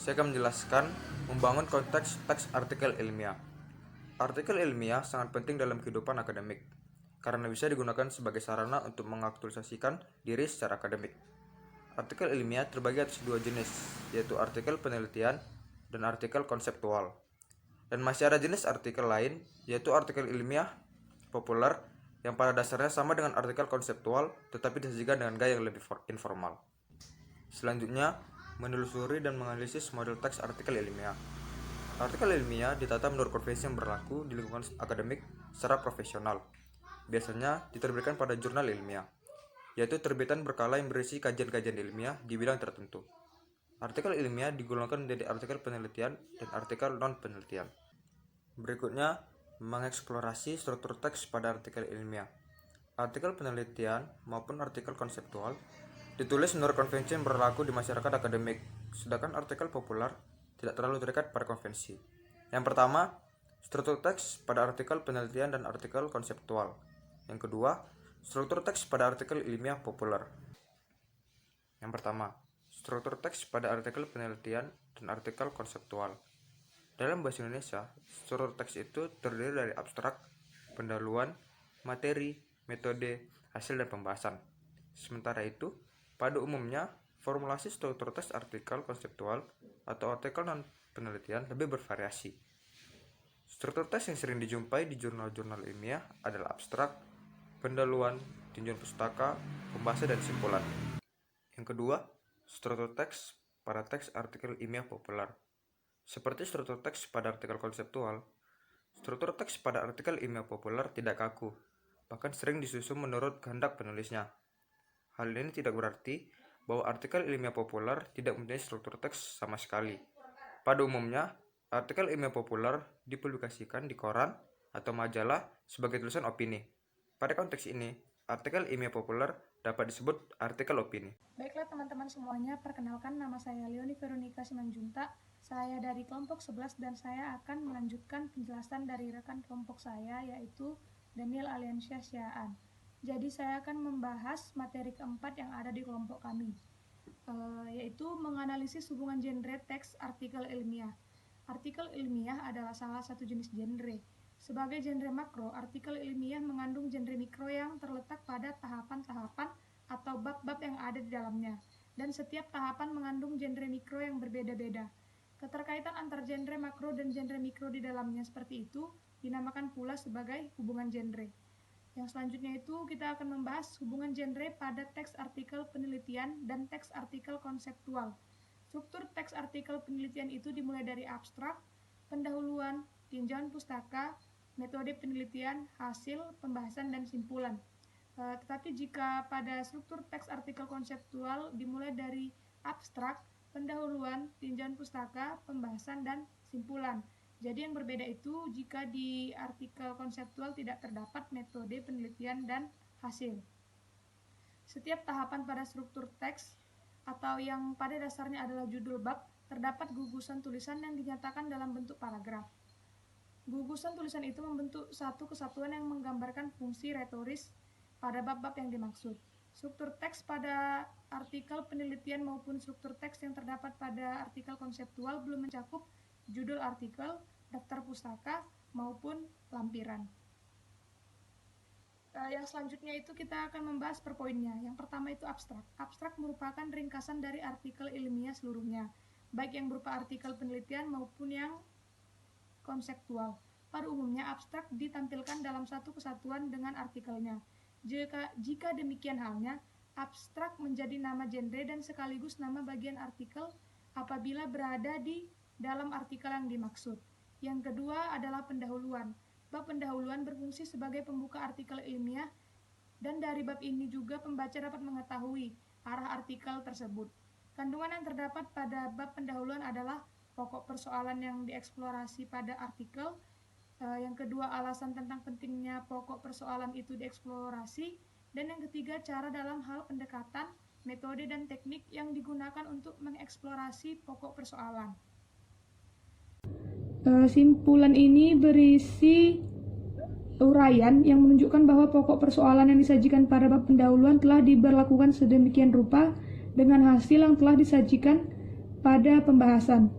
saya akan menjelaskan membangun konteks teks artikel ilmiah. Artikel ilmiah sangat penting dalam kehidupan akademik, karena bisa digunakan sebagai sarana untuk mengaktualisasikan diri secara akademik. Artikel ilmiah terbagi atas dua jenis, yaitu artikel penelitian dan artikel konseptual. Dan masih ada jenis artikel lain, yaitu artikel ilmiah populer yang pada dasarnya sama dengan artikel konseptual, tetapi disajikan dengan gaya yang lebih informal. Selanjutnya, menelusuri dan menganalisis model teks artikel ilmiah. Artikel ilmiah ditata menurut konvensi yang berlaku di lingkungan akademik secara profesional. Biasanya diterbitkan pada jurnal ilmiah, yaitu terbitan berkala yang berisi kajian-kajian ilmiah di bidang tertentu. Artikel ilmiah digolongkan menjadi artikel penelitian dan artikel non-penelitian. Berikutnya, mengeksplorasi struktur teks pada artikel ilmiah. Artikel penelitian maupun artikel konseptual ditulis menurut konvensi yang berlaku di masyarakat akademik, sedangkan artikel populer tidak terlalu terikat pada konvensi. Yang pertama, struktur teks pada artikel penelitian dan artikel konseptual. Yang kedua, struktur teks pada artikel ilmiah populer. Yang pertama, struktur teks pada artikel penelitian dan artikel konseptual. Dalam bahasa Indonesia, struktur teks itu terdiri dari abstrak, pendahuluan, materi, metode, hasil, dan pembahasan. Sementara itu, pada umumnya, formulasi struktur teks artikel konseptual atau artikel non-penelitian lebih bervariasi. Struktur teks yang sering dijumpai di jurnal-jurnal ilmiah adalah abstrak, pendahuluan, tinjauan pustaka, pembahasan, dan simpulan. Yang kedua, struktur teks pada teks artikel ilmiah populer. Seperti struktur teks pada artikel konseptual, struktur teks pada artikel ilmiah populer tidak kaku, bahkan sering disusun menurut kehendak penulisnya. Hal ini tidak berarti bahwa artikel ilmiah populer tidak mempunyai struktur teks sama sekali. Pada umumnya, artikel ilmiah populer dipublikasikan di koran atau majalah sebagai tulisan opini. Pada konteks ini, artikel ilmiah populer dapat disebut artikel opini. Baiklah teman-teman semuanya, perkenalkan nama saya Leoni Veronica Simanjuntak. Saya dari kelompok 11 dan saya akan melanjutkan penjelasan dari rekan kelompok saya yaitu Daniel Aliansyah Syaan. Jadi saya akan membahas materi keempat yang ada di kelompok kami, yaitu menganalisis hubungan genre teks artikel ilmiah. Artikel ilmiah adalah salah satu jenis genre. Sebagai genre makro, artikel ilmiah mengandung genre mikro yang terletak pada tahapan-tahapan atau bab-bab yang ada di dalamnya, dan setiap tahapan mengandung genre mikro yang berbeda-beda. Keterkaitan antar genre makro dan genre mikro di dalamnya seperti itu dinamakan pula sebagai hubungan genre. Yang selanjutnya itu kita akan membahas hubungan genre pada teks artikel penelitian dan teks artikel konseptual. Struktur teks artikel penelitian itu dimulai dari abstrak, pendahuluan, tinjauan pustaka, metode penelitian, hasil, pembahasan, dan simpulan. Tetapi jika pada struktur teks artikel konseptual dimulai dari abstrak, pendahuluan, tinjauan pustaka, pembahasan, dan simpulan. Jadi yang berbeda itu jika di artikel konseptual tidak terdapat metode penelitian dan hasil. Setiap tahapan pada struktur teks atau yang pada dasarnya adalah judul bab, terdapat gugusan tulisan yang dinyatakan dalam bentuk paragraf. Gugusan tulisan itu membentuk satu kesatuan yang menggambarkan fungsi retoris pada bab-bab yang dimaksud. Struktur teks pada artikel penelitian maupun struktur teks yang terdapat pada artikel konseptual belum mencakup judul artikel, daftar pustaka, maupun lampiran. Yang selanjutnya itu kita akan membahas per poinnya. Yang pertama itu abstrak. Abstrak merupakan ringkasan dari artikel ilmiah seluruhnya, baik yang berupa artikel penelitian maupun yang konseptual. Pada umumnya abstrak ditampilkan dalam satu kesatuan dengan artikelnya. Jika demikian halnya, abstrak menjadi nama genre dan sekaligus nama bagian artikel apabila berada di dalam artikel yang dimaksud. Yang kedua adalah pendahuluan. Bab pendahuluan berfungsi sebagai pembuka artikel ilmiah, dan dari bab ini juga pembaca dapat mengetahui arah artikel tersebut. Kandungan yang terdapat pada bab pendahuluan adalah pokok persoalan yang dieksplorasi pada artikel. Yang kedua, alasan tentang pentingnya pokok persoalan itu dieksplorasi. Dan yang ketiga, cara dalam hal pendekatan, metode, dan teknik yang digunakan untuk mengeksplorasi pokok persoalan. Simpulan ini berisi uraian yang menunjukkan bahwa pokok persoalan yang disajikan pada bab pendahuluan telah diberlakukan sedemikian rupa dengan hasil yang telah disajikan pada pembahasan.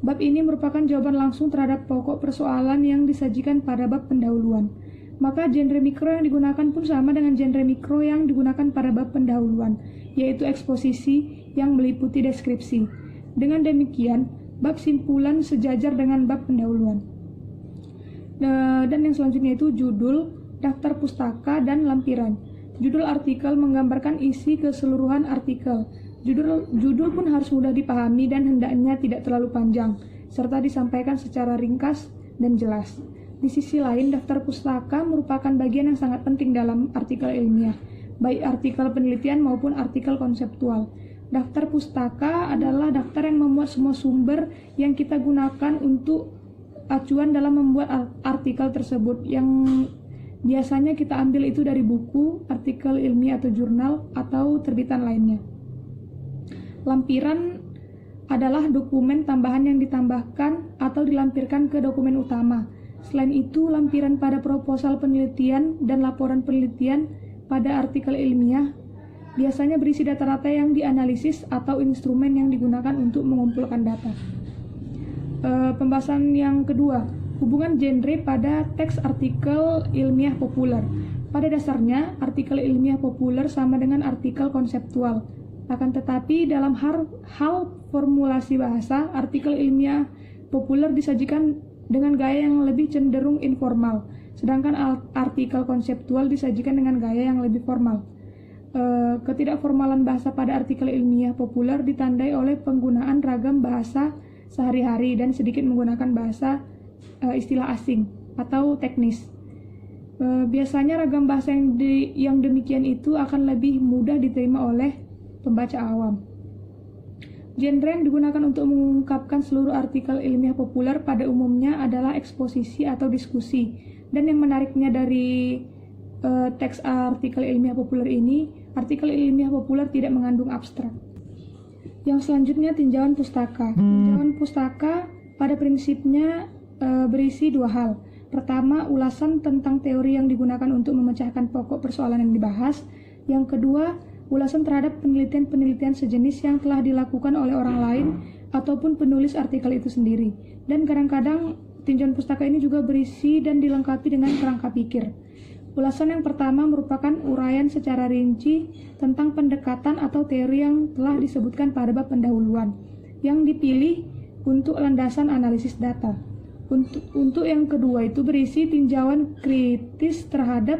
Bab ini merupakan jawaban langsung terhadap pokok persoalan yang disajikan pada bab pendahuluan. Maka genre mikro yang digunakan pun sama dengan genre mikro yang digunakan pada bab pendahuluan, yaitu eksposisi yang meliputi deskripsi. Dengan demikian, bab simpulan sejajar dengan bab pendahuluan. Dan yang selanjutnya itu judul, daftar pustaka, dan lampiran. Judul artikel menggambarkan isi keseluruhan artikel. Judul pun harus mudah dipahami dan hendaknya tidak terlalu panjang, serta disampaikan secara ringkas dan jelas. Di sisi lain, daftar pustaka merupakan bagian yang sangat penting dalam artikel ilmiah, baik artikel penelitian maupun artikel konseptual. Daftar pustaka adalah daftar yang memuat semua sumber yang kita gunakan untuk acuan dalam membuat artikel tersebut, yang biasanya kita ambil itu dari buku, artikel ilmiah atau jurnal, atau terbitan lainnya. Lampiran adalah dokumen tambahan yang ditambahkan atau dilampirkan ke dokumen utama. Selain itu, lampiran pada proposal penelitian dan laporan penelitian pada artikel ilmiah biasanya berisi data-data yang dianalisis atau instrumen yang digunakan untuk mengumpulkan data. Pembahasan yang kedua, hubungan genre pada teks artikel ilmiah populer. Pada dasarnya, artikel ilmiah populer sama dengan artikel konseptual. Akan tetapi, dalam hal formulasi bahasa, artikel ilmiah populer disajikan dengan gaya yang lebih cenderung informal, sedangkan artikel konseptual disajikan dengan gaya yang lebih formal. Ketidakformalan bahasa pada artikel ilmiah populer ditandai oleh penggunaan ragam bahasa sehari-hari dan sedikit menggunakan bahasa istilah asing atau teknis. Biasanya ragam bahasa yang demikian itu akan lebih mudah diterima oleh pembaca awam. Genre yang digunakan untuk mengungkapkan seluruh artikel ilmiah populer pada umumnya adalah eksposisi atau diskusi. Dan yang menariknya dari teks artikel ilmiah populer ini, artikel ilmiah populer tidak mengandung abstrak. Yang selanjutnya, tinjauan pustaka. Tinjauan pustaka pada prinsipnya berisi dua hal. Pertama, ulasan tentang teori yang digunakan untuk memecahkan pokok persoalan yang dibahas. Yang kedua, ulasan terhadap penelitian-penelitian sejenis yang telah dilakukan oleh orang lain ataupun penulis artikel itu sendiri. Dan kadang-kadang tinjauan pustaka ini juga berisi dan dilengkapi dengan kerangka pikir. Ulasan yang pertama merupakan uraian secara rinci tentang pendekatan atau teori yang telah disebutkan pada bab pendahuluan, yang dipilih untuk landasan analisis data. Untuk yang kedua itu berisi tinjauan kritis terhadap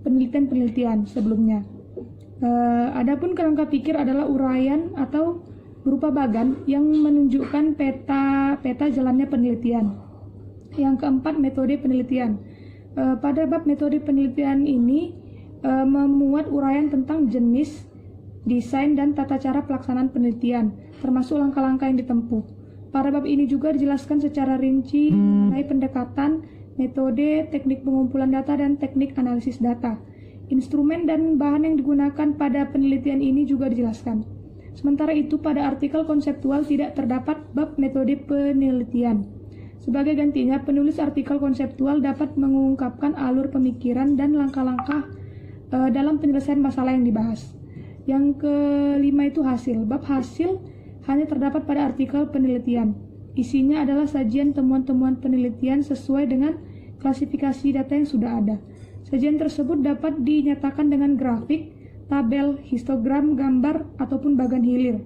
penelitian-penelitian sebelumnya. Adapun kerangka pikir adalah uraian atau berupa bagan yang menunjukkan peta jalannya penelitian. Yang keempat, metode penelitian. Pada bab metode penelitian ini memuat uraian tentang jenis, desain, dan tata cara pelaksanaan penelitian, termasuk langkah-langkah yang ditempuh. Pada bab ini juga dijelaskan secara rinci mengenai pendekatan, metode, teknik pengumpulan data, dan teknik analisis data. Instrumen dan bahan yang digunakan pada penelitian ini juga dijelaskan. Sementara itu, pada artikel konseptual tidak terdapat bab metode penelitian. Sebagai gantinya, penulis artikel konseptual dapat mengungkapkan alur pemikiran dan langkah-langkah dalam penyelesaian masalah yang dibahas. Yang kelima itu hasil. Bab hasil hanya terdapat pada artikel penelitian. Isinya adalah sajian temuan-temuan penelitian sesuai dengan klasifikasi data yang sudah ada. Sajian tersebut dapat dinyatakan dengan grafik, tabel, histogram, gambar, ataupun bagan hilir.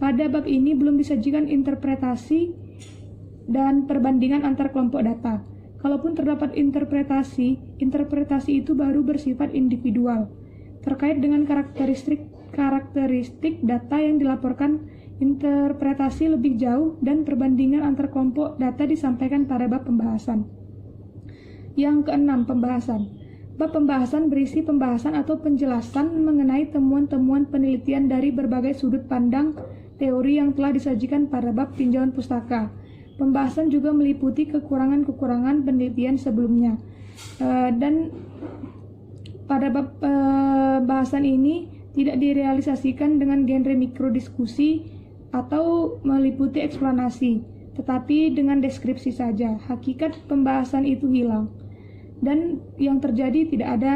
Pada bab ini belum disajikan interpretasi dan perbandingan antar kelompok data. Kalaupun terdapat interpretasi itu baru bersifat individual, terkait dengan karakteristik data yang dilaporkan. Interpretasi lebih jauh dan perbandingan antar kelompok data disampaikan pada bab pembahasan. Yang keenam, pembahasan. Bab pembahasan berisi pembahasan atau penjelasan mengenai temuan-temuan penelitian dari berbagai sudut pandang teori yang telah disajikan pada bab tinjauan pustaka. Pembahasan juga meliputi kekurangan-kekurangan penelitian sebelumnya. Dan pada bab pembahasan ini tidak direalisasikan dengan genre mikrodiskusi atau meliputi eksplanasi, tetapi dengan deskripsi saja. Hakikat pembahasan itu hilang, dan yang terjadi tidak ada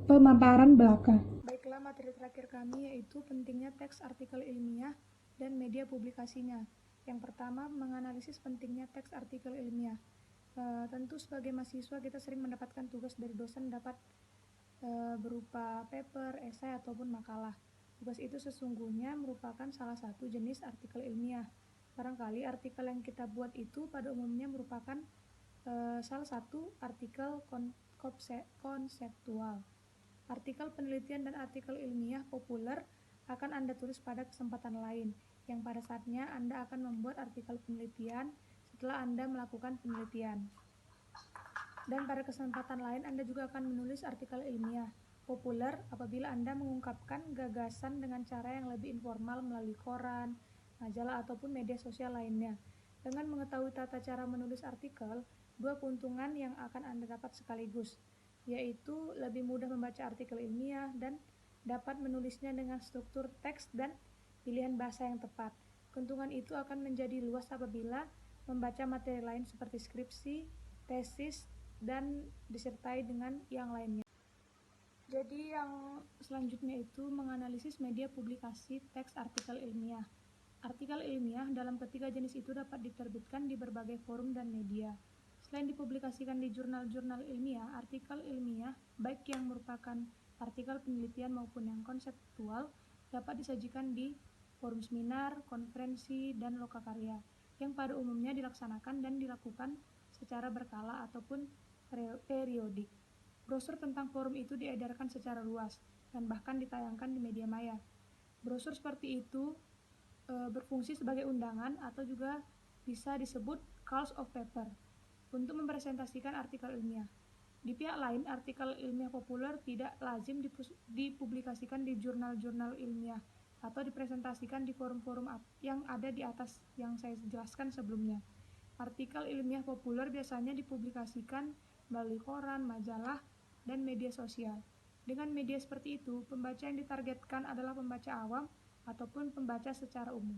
pemaparan belaka. Baiklah, materi terakhir kami yaitu pentingnya teks artikel ilmiah dan media publikasinya. Yang pertama, menganalisis pentingnya teks artikel ilmiah. Tentu sebagai mahasiswa kita sering mendapatkan tugas dari dosen dapat berupa paper, esai, ataupun makalah. Tugas itu sesungguhnya merupakan salah satu jenis artikel ilmiah. Barangkali artikel yang kita buat itu pada umumnya merupakan salah satu artikel konseptual. Artikel penelitian dan artikel ilmiah populer akan Anda tulis pada kesempatan lain, yang pada saatnya Anda akan membuat artikel penelitian setelah Anda melakukan penelitian. Dan pada kesempatan lain Anda juga akan menulis artikel ilmiah populer apabila Anda mengungkapkan gagasan dengan cara yang lebih informal melalui koran, majalah, ataupun media sosial lainnya. Dengan mengetahui tata cara menulis artikel, dua keuntungan yang akan Anda dapat sekaligus, yaitu lebih mudah membaca artikel ilmiah dan dapat menulisnya dengan struktur teks dan pilihan bahasa yang tepat. Keuntungan itu akan menjadi luas apabila membaca materi lain seperti skripsi, tesis, dan disertai dengan yang lainnya. Jadi yang selanjutnya itu menganalisis media publikasi teks artikel ilmiah. Artikel ilmiah dalam ketiga jenis itu dapat diterbitkan di berbagai forum dan media. Selain dipublikasikan di jurnal-jurnal ilmiah, artikel ilmiah, baik yang merupakan artikel penelitian maupun yang konseptual, dapat disajikan di forum seminar, konferensi, dan lokakarya, yang pada umumnya dilaksanakan dan dilakukan secara berkala ataupun periodik. Brosur tentang forum itu diedarkan secara luas dan bahkan ditayangkan di media maya. Brosur seperti itu berfungsi sebagai undangan atau juga bisa disebut calls of paper untuk mempresentasikan artikel ilmiah. Di pihak lain, artikel ilmiah populer tidak lazim dipublikasikan di jurnal-jurnal ilmiah atau dipresentasikan di forum-forum yang ada di atas yang saya jelaskan sebelumnya. Artikel ilmiah populer biasanya dipublikasikan melalui koran, majalah, dan media sosial. Dengan media seperti itu, pembaca yang ditargetkan adalah pembaca awam ataupun pembaca secara umum.